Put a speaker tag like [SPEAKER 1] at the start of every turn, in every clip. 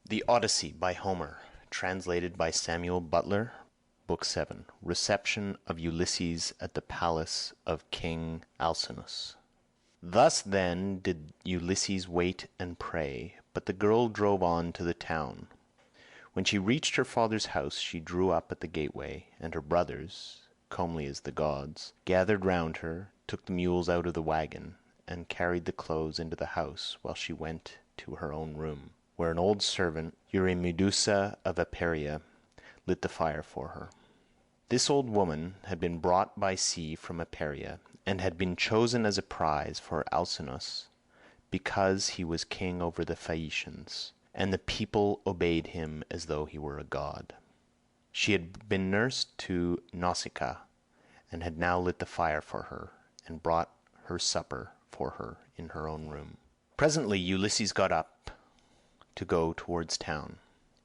[SPEAKER 1] The Odyssey by Homer, translated by Samuel Butler, Book 7. Reception of Ulysses at the palace of King Alcinous. Thus then did Ulysses wait and pray, but the girl drove on to the town. When she reached her father's house she drew up at the gateway, and her brothers, comely as the gods, gathered round her, took the mules out of the wagon, and carried the clothes into the house, while she went to her own room, where an old servant, Eurymedusa of Aperia, lit the fire for her. This old woman had been brought by sea from Aperia, and had been chosen as a prize for Alcinous, because he was king over the Phaeacians, and the people obeyed him as though he were a god. She had been nursed to Nausicaa, and had now lit the fire for her, and brought her supper for her in her own room. Presently Ulysses got up to go towards town,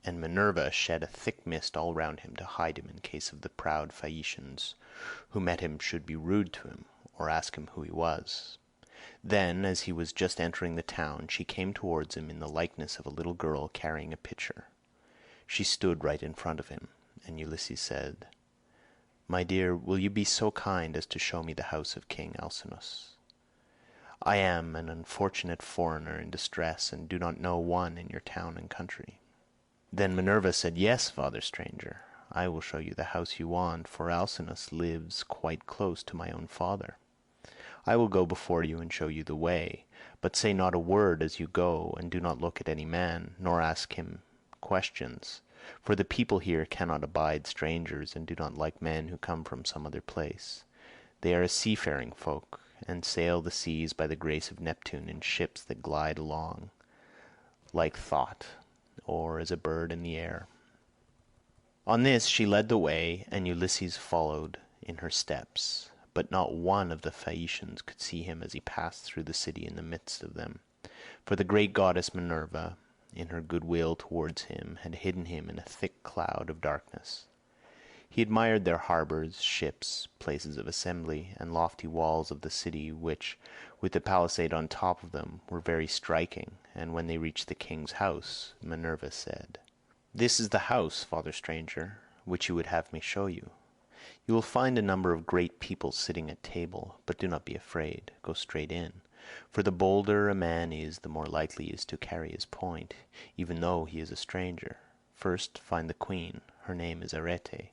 [SPEAKER 1] and Minerva shed a thick mist all round him to hide him in case of the proud Phaeacians who met him should be rude to him, or ask him who he was. Then, as he was just entering the town, she came towards him in the likeness of a little girl carrying a pitcher. She stood right in front of him, and Ulysses said, "My dear, will you be so kind as to show me the house of King Alcinous? I am an unfortunate foreigner in distress, and do not know one in your town and country." Then Minerva said, "Yes, father stranger, I will show you the house you want, for Alcinous lives quite close to my own father. I will go before you and show you the way, but say not a word as you go, and do not look at any man, nor ask him questions, for the people here cannot abide strangers, and do not like men who come from some other place. They are a seafaring folk, and sail the seas by the grace of Neptune in ships that glide along like thought, or as a bird in the air." On this she led the way, and Ulysses followed in her steps, but not one of the Phaeacians could see him as he passed through the city in the midst of them, for the great goddess Minerva, in her goodwill towards him, had hidden him in a thick cloud of darkness. He admired their harbours, ships, places of assembly, and lofty walls of the city, which, with the palisade on top of them, were very striking, and when they reached the king's house, Minerva said, "This is the house, father stranger, which you would have me show you. You will find a number of great people sitting at table, but do not be afraid. Go straight in, for the bolder a man is, the more likely he is to carry his point, even though he is a stranger. First find the queen. Her name is Arete,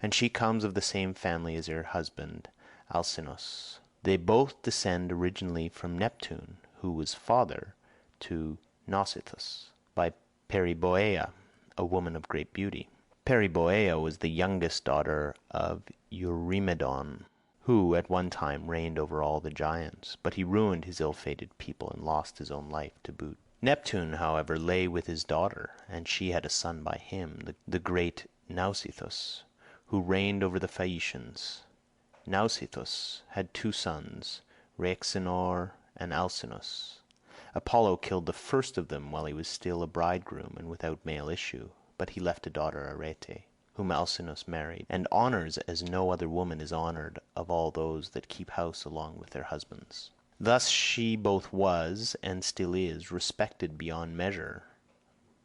[SPEAKER 1] and she comes of the same family as her husband Alcinous. They both descend originally from Neptune, who was father to Nausicaa by Periboea, a woman of great beauty. Periboea was the youngest daughter of Eurymedon, who at one time reigned over all the giants, but he ruined his ill-fated people and lost his own life to boot. Neptune, however, lay with his daughter, and she had a son by him, the great Nausicaa, who reigned over the Phaeacians. Nausicaa had two sons, Rhexenor and Alcinous. Apollo killed the first of them while he was still a bridegroom and without male issue, but he left a daughter Arete, whom Alcinous married, and honours as no other woman is honoured of all those that keep house along with their husbands. Thus she both was, and still is, respected beyond measure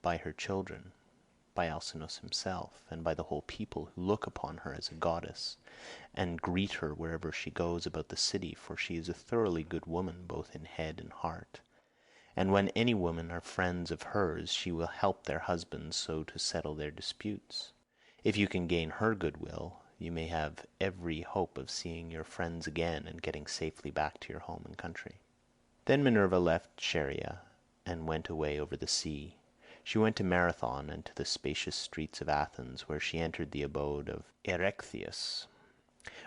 [SPEAKER 1] by her children, by Alcinous himself, and by the whole people, who look upon her as a goddess, and greet her wherever she goes about the city, for she is a thoroughly good woman both in head and heart. And when any women are friends of hers, she will help their husbands so to settle their disputes. If you can gain her goodwill, you may have every hope of seeing your friends again and getting safely back to your home and country." Then Minerva left Scheria and went away over the sea. She went to Marathon and to the spacious streets of Athens, where she entered the abode of Erechtheus.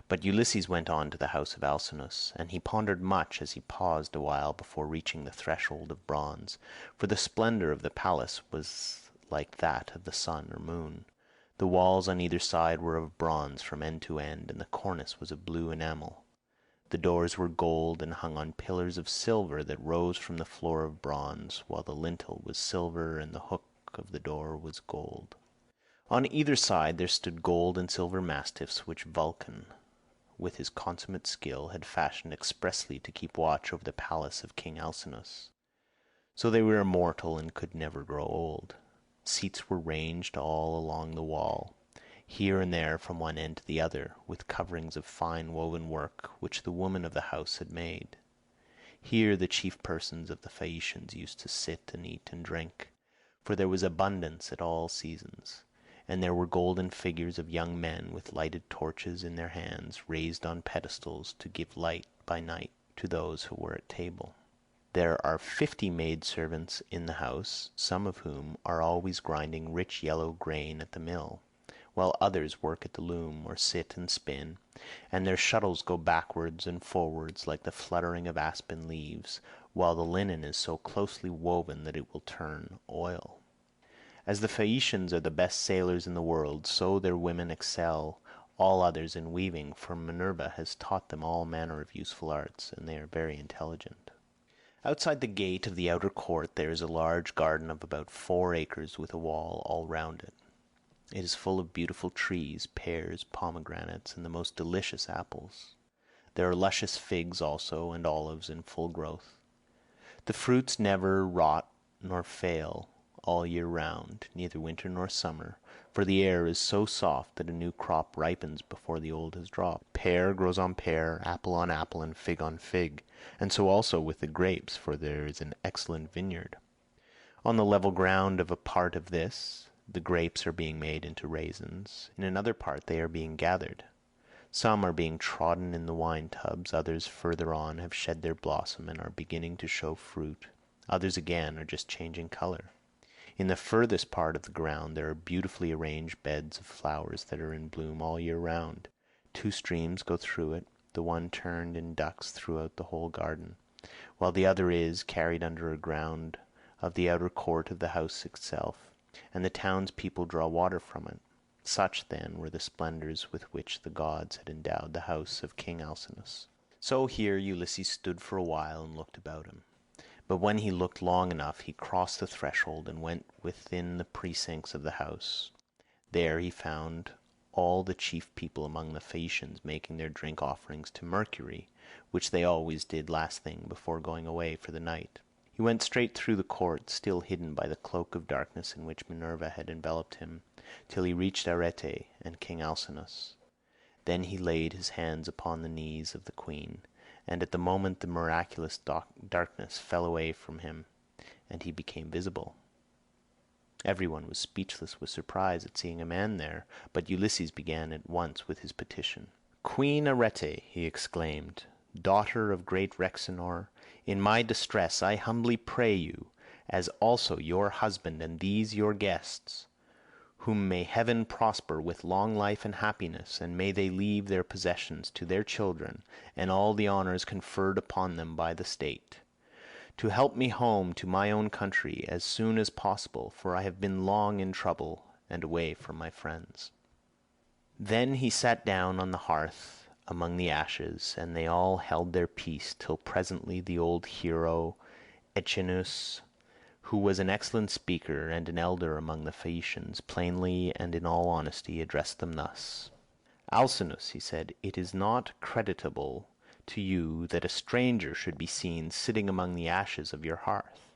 [SPEAKER 1] But Ulysses went on to the house of Alcinous, and he pondered much as he paused a while before reaching the threshold of bronze, for the splendour of the palace was like that of the sun or moon. The walls on either side were of bronze from end to end, and the cornice was of blue enamel. The doors were gold and hung on pillars of silver that rose from the floor of bronze, while the lintel was silver and the hook of the door was gold. On either side there stood gold and silver mastiffs which Vulcan, with his consummate skill, had fashioned expressly to keep watch over the palace of King Alcinous. So they were immortal and could never grow old. Seats were ranged all along the wall, here and there from one end to the other, with coverings of fine woven work which the woman of the house had made. Here the chief persons of the Phaeacians used to sit and eat and drink, for there was abundance at all seasons, and there were golden figures of young men with lighted torches in their hands, raised on pedestals to give light by night to those who were at table. There are 50 maidservants in the house, some of whom are always grinding rich yellow grain at the mill, while others work at the loom or sit and spin, and their shuttles go backwards and forwards like the fluttering of aspen leaves, while the linen is so closely woven that it will turn oil. As the Phaeacians are the best sailors in the world, so their women excel all others in weaving, for Minerva has taught them all manner of useful arts, and they are very intelligent. Outside the gate of the outer court there is a large garden of about 4 acres with a wall all round it. It is full of beautiful trees, pears, pomegranates, and the most delicious apples. There are luscious figs also, and olives in full growth. The fruits never rot nor fail all year round, neither winter nor summer, for the air is so soft that a new crop ripens before the old has dropped. Pear grows on pear, apple on apple, and fig on fig, and so also with the grapes, for there is an excellent vineyard. On the level ground of a part of this, the grapes are being made into raisins. In another part they are being gathered. Some are being trodden in the wine tubs, others further on have shed their blossom and are beginning to show fruit, others again are just changing colour. In the furthest part of the ground there are beautifully arranged beds of flowers that are in bloom all year round. 2 streams go through it, the one turned in ducts throughout the whole garden, while the other is carried under a ground of the outer court of the house itself, and the townspeople draw water from it. Such, then, were the splendours with which the gods had endowed the house of King Alcinous. So here Ulysses stood for a while and looked about him. But when he looked long enough he crossed the threshold and went within the precincts of the house. There he found all the chief people among the Phaeacians making their drink offerings to Mercury, which they always did last thing before going away for the night. He went straight through the court, still hidden by the cloak of darkness in which Minerva had enveloped him, till he reached Arete and King Alcinous. Then he laid his hands upon the knees of the queen, and at the moment the miraculous darkness fell away from him, and he became visible. Everyone was speechless with surprise at seeing a man there, but Ulysses began at once with his petition. "Queen Arete," he exclaimed, "daughter of great Rhexenor, in my distress I humbly pray you, as also your husband and these your guests, whom may heaven prosper with long life and happiness, and may they leave their possessions to their children and all the honours conferred upon them by the state, to help me home to my own country as soon as possible, for I have been long in trouble and away from my friends." Then he sat down on the hearth among the ashes, and they all held their peace till presently the old hero Alcinous, who was an excellent speaker and an elder among the Phaeacians, plainly and in all honesty addressed them thus. "Alcinous," he said, "it is not creditable to you that a stranger should be seen sitting among the ashes of your hearth.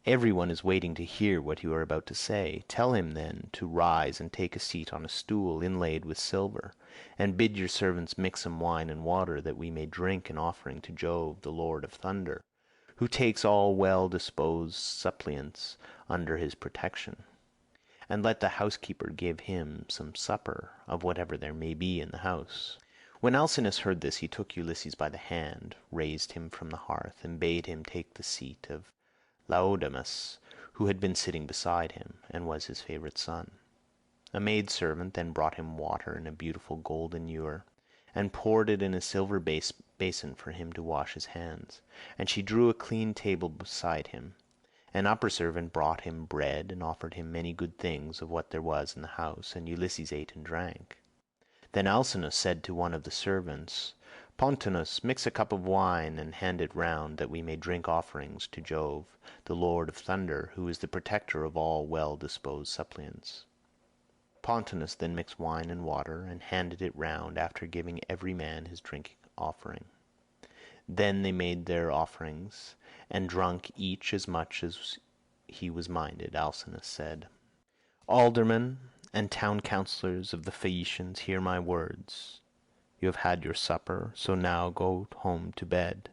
[SPEAKER 1] Everyone is waiting to hear what you are about to say. Tell him, then, to rise and take a seat on a stool inlaid with silver, and bid your servants mix some wine and water, that we may drink an offering to Jove, the Lord of Thunder, who takes all well-disposed suppliants under his protection. And let the housekeeper give him some supper of whatever there may be in the house." When Alcinous heard this he took Ulysses by the hand, raised him from the hearth, and bade him take the seat of Laodamas, who had been sitting beside him, and was his favourite son. A maidservant then brought him water in a beautiful golden ewer, and poured it in a silver basin for him to wash his hands, and she drew a clean table beside him. An upper servant brought him bread, and offered him many good things of what there was in the house, and Ulysses ate and drank. Then Alcinous said to one of the servants, "Pontonous, mix a cup of wine and hand it round, that we may drink offerings to Jove, the Lord of Thunder, who is the protector of all well-disposed suppliants." Pontonous then mixed wine and water, and handed it round, after giving every man his drinking offering. Then they made their offerings, and drunk each as much as he was minded. Alcinous said, Aldermen and town councillors of the Phaeacians, hear my words. You have had your supper, so now go home to bed.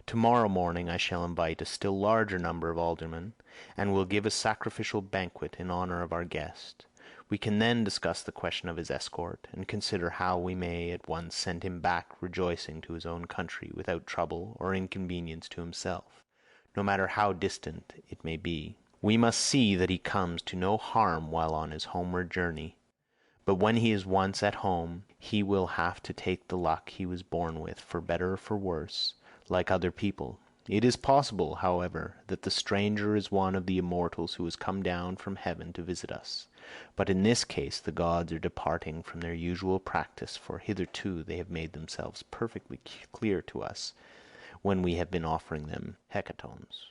[SPEAKER 1] Tomorrow morning I shall invite a still larger number of aldermen, and will give a sacrificial banquet in honor of our guest. We can then discuss the question of his escort, and consider how we may at once send him back rejoicing to his own country without trouble or inconvenience to himself, no matter how distant it may be. We must see that he comes to no harm while on his homeward journey. But when he is once at home, he will have to take the luck he was born with, for better or for worse, like other people. It is possible, however, that the stranger is one of the immortals who has come down from heaven to visit us. But in this case the gods are departing from their usual practice, for hitherto they have made themselves perfectly clear to us when we have been offering them hecatombs.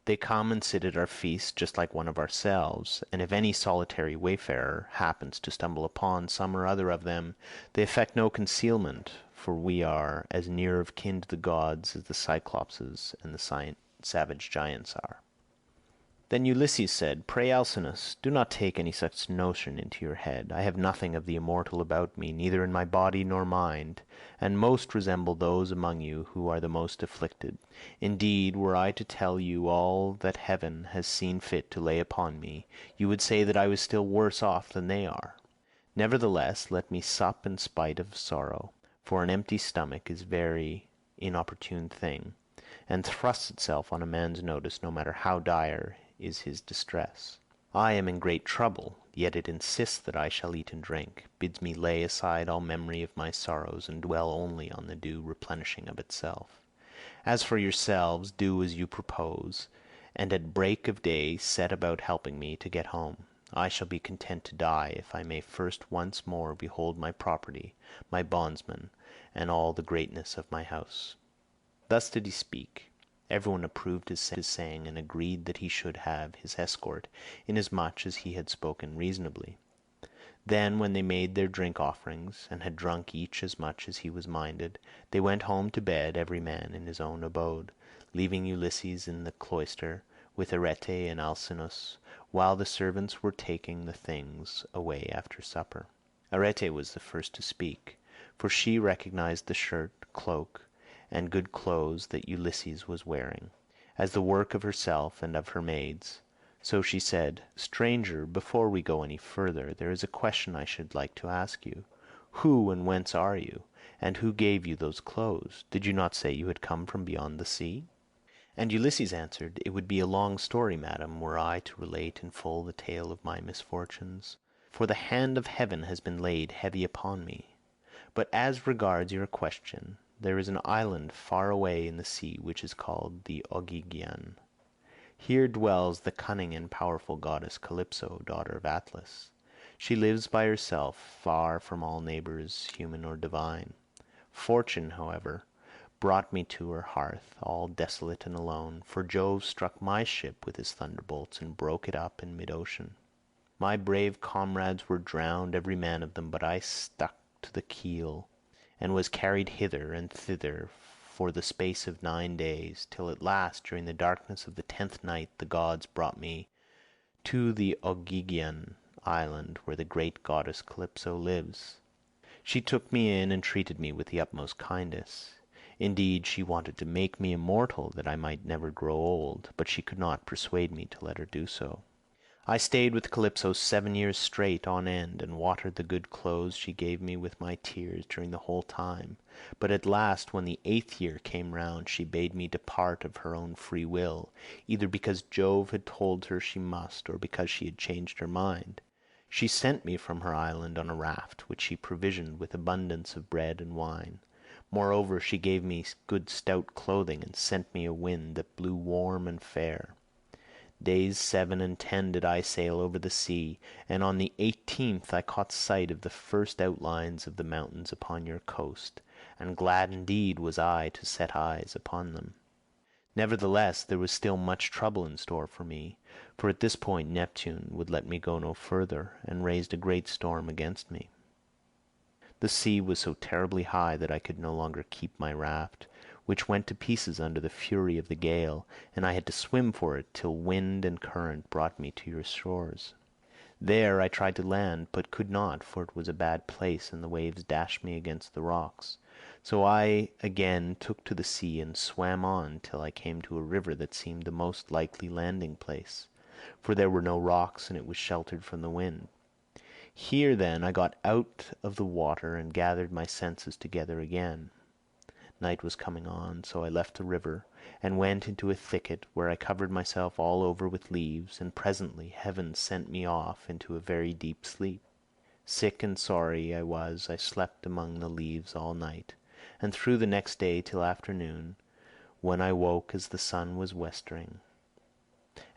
[SPEAKER 1] They come and sit at our feast just like one of ourselves, and if any solitary wayfarer happens to stumble upon some or other of them, they affect no concealment, for we are as near of kin to the gods as the Cyclopses and the savage giants are. Then Ulysses said, Pray, Alcinous, do not take any such notion into your head. I have nothing of the immortal about me, neither in my body nor mind, and most resemble those among you who are the most afflicted. Indeed, were I to tell you all that heaven has seen fit to lay upon me, you would say that I was still worse off than they are. Nevertheless, let me sup in spite of sorrow, for an empty stomach is a very inopportune thing, and thrusts itself on a man's notice no matter how dire is his distress. I am in great trouble, yet it insists that I shall eat and drink, bids me lay aside all memory of my sorrows, and dwell only on the due replenishing of itself. As for yourselves, do as you propose, and at break of day set about helping me to get home. I shall be content to die if I may first once more behold my property, my bondsmen, and all the greatness of my house. Thus did he speak. Everyone approved his saying, and agreed that he should have his escort, inasmuch as he had spoken reasonably. Then, when they made their drink offerings, and had drunk each as much as he was minded, they went home to bed, every man in his own abode, leaving Ulysses in the cloister with Arete and Alcinous, while the servants were taking the things away after supper. Arete was the first to speak, for she recognized the shirt, cloak, and good clothes that Ulysses was wearing, as the work of herself and of her maids. So she said, Stranger, before we go any further, there is a question I should like to ask you. Who and whence are you, and who gave you those clothes? Did you not say you had come from beyond the sea? And Ulysses answered, It would be a long story, madam, were I to relate in full the tale of my misfortunes, for the hand of heaven has been laid heavy upon me. But as regards your question, there is an island far away in the sea which is called the Ogygian. Here dwells the cunning and powerful goddess Calypso, daughter of Atlas. She lives by herself, far from all neighbours, human or divine. Fortune, however, brought me to her hearth, all desolate and alone, for Jove struck my ship with his thunderbolts and broke it up in mid-ocean. My brave comrades were drowned, every man of them, but I stuck to the keel, and was carried hither and thither for the space of 9 days, till at last, during the darkness of the 10th night, the gods brought me to the Ogygian island, where the great goddess Calypso lives. She took me in and treated me with the utmost kindness. Indeed, she wanted to make me immortal, that I might never grow old, but she could not persuade me to let her do so. I stayed with Calypso 7 years straight on end, and watered the good clothes she gave me with my tears during the whole time. But at last, when the 8th year came round, she bade me depart of her own free will, either because Jove had told her she must, or because she had changed her mind. She sent me from her island on a raft, which she provisioned with abundance of bread and wine. Moreover, she gave me good stout clothing, and sent me a wind that blew warm and fair. Days 7 and 10 did I sail over the sea, and on the 18th I caught sight of the first outlines of the mountains upon your coast, and glad indeed was I to set eyes upon them. Nevertheless, there was still much trouble in store for me, for at this point Neptune would let me go no further, and raised a great storm against me. The sea was so terribly high that I could no longer keep my raft, which went to pieces under the fury of the gale, and I had to swim for it till wind and current brought me to your shores. There I tried to land, but could not, for it was a bad place, and the waves dashed me against the rocks. So I again took to the sea and swam on till I came to a river that seemed the most likely landing place, for there were no rocks and it was sheltered from the wind. Here then I got out of the water and gathered my senses together again. Night was coming on, so I left the river and went into a thicket, where I covered myself all over with leaves, and presently heaven sent me off into a very deep sleep. Sick and sorry I was, I slept among the leaves all night, and through the next day till afternoon, when I woke as the sun was westering,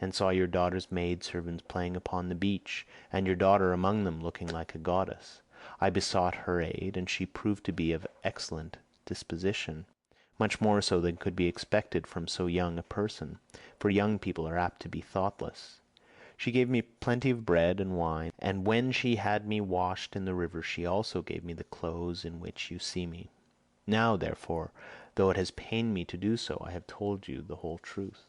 [SPEAKER 1] and saw your daughter's maidservants playing upon the beach, and your daughter among them looking like a goddess. I besought her aid, and she proved to be of excellent disposition, much more so than could be expected from so young a person, for young people are apt to be thoughtless. She gave me plenty of bread and wine, and when she had me washed in the river she also gave me the clothes in which you see me. Now, therefore, though it has pained me to do so, I have told you the whole truth."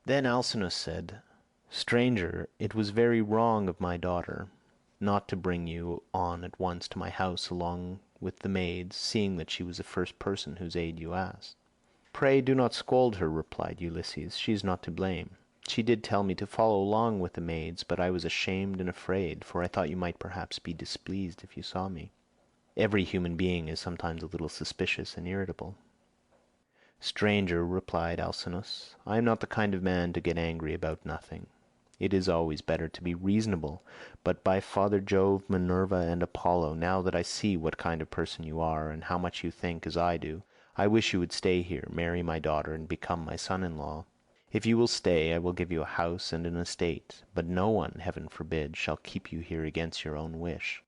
[SPEAKER 1] Then Alcinous said, "Stranger, it was very wrong of my daughter not to bring you on at once to my house along with the maids, seeing that she was the first person whose aid you asked." "Pray do not scold her," replied Ulysses. "She is not to blame. She did tell me to follow along with the maids, but I was ashamed and afraid, for I thought you might perhaps be displeased if you saw me. Every human being is sometimes a little suspicious and irritable." "Stranger," replied Alcinous, "I am not the kind of man to get angry about nothing. It is always better to be reasonable, but by Father Jove, Minerva, and Apollo, now that I see what kind of person you are, and how much you think as I do, I wish you would stay here, marry my daughter, and become my son-in-law. If you will stay, I will give you a house and an estate, but no one, heaven forbid, shall keep you here against your own wish.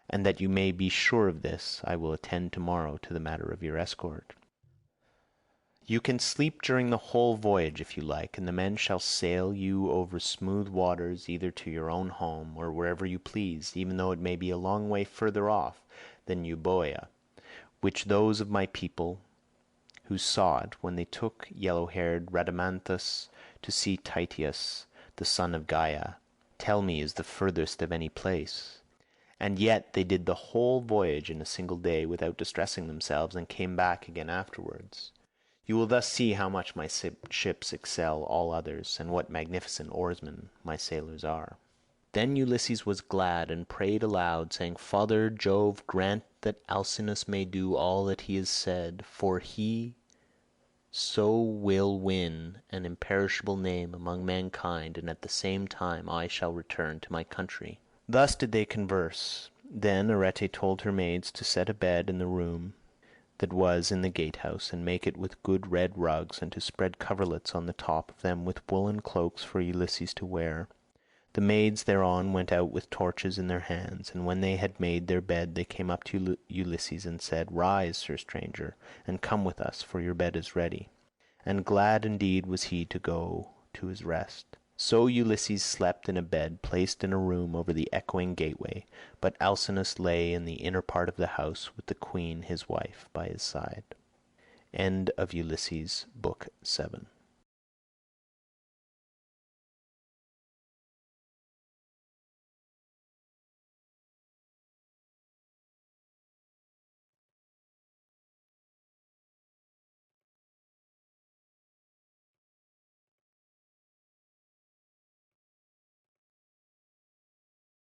[SPEAKER 1] And that you may be sure of this, I will attend tomorrow to the matter of your escort. You can sleep during the whole voyage if you like, and the men shall sail you over smooth waters either to your own home or wherever you please, even though it may be a long way further off than Euboea, which those of my people who saw it when they took yellow-haired Rhadamanthus to see Tityus, the son of Gaia, tell me is the furthest of any place. And yet they did the whole voyage in a single day without distressing themselves, and came back again afterwards. You will thus see how much my ships excel all others, and what magnificent oarsmen my sailors are." Then Ulysses was glad and prayed aloud, saying, "Father Jove, grant that Alcinous may do all that he has said, for he so will win an imperishable name among mankind, and at the same time I shall return to my country." Thus did they converse. Then Arete told her maids to set a bed in the room that was in the gatehouse, and make it with good red rugs, and to spread coverlets on the top of them with woolen cloaks for Ulysses to wear. The maids thereon went out with torches in their hands, and when they had made their bed they came up to Ulysses and said, "Rise, sir stranger, and come with us, for your bed is ready." And glad indeed was he to go to his rest. So Ulysses slept in a bed placed in a room over the echoing gateway, but Alcinous lay in the inner part of the house with the queen his wife by his side. End of Ulysses, Book 7.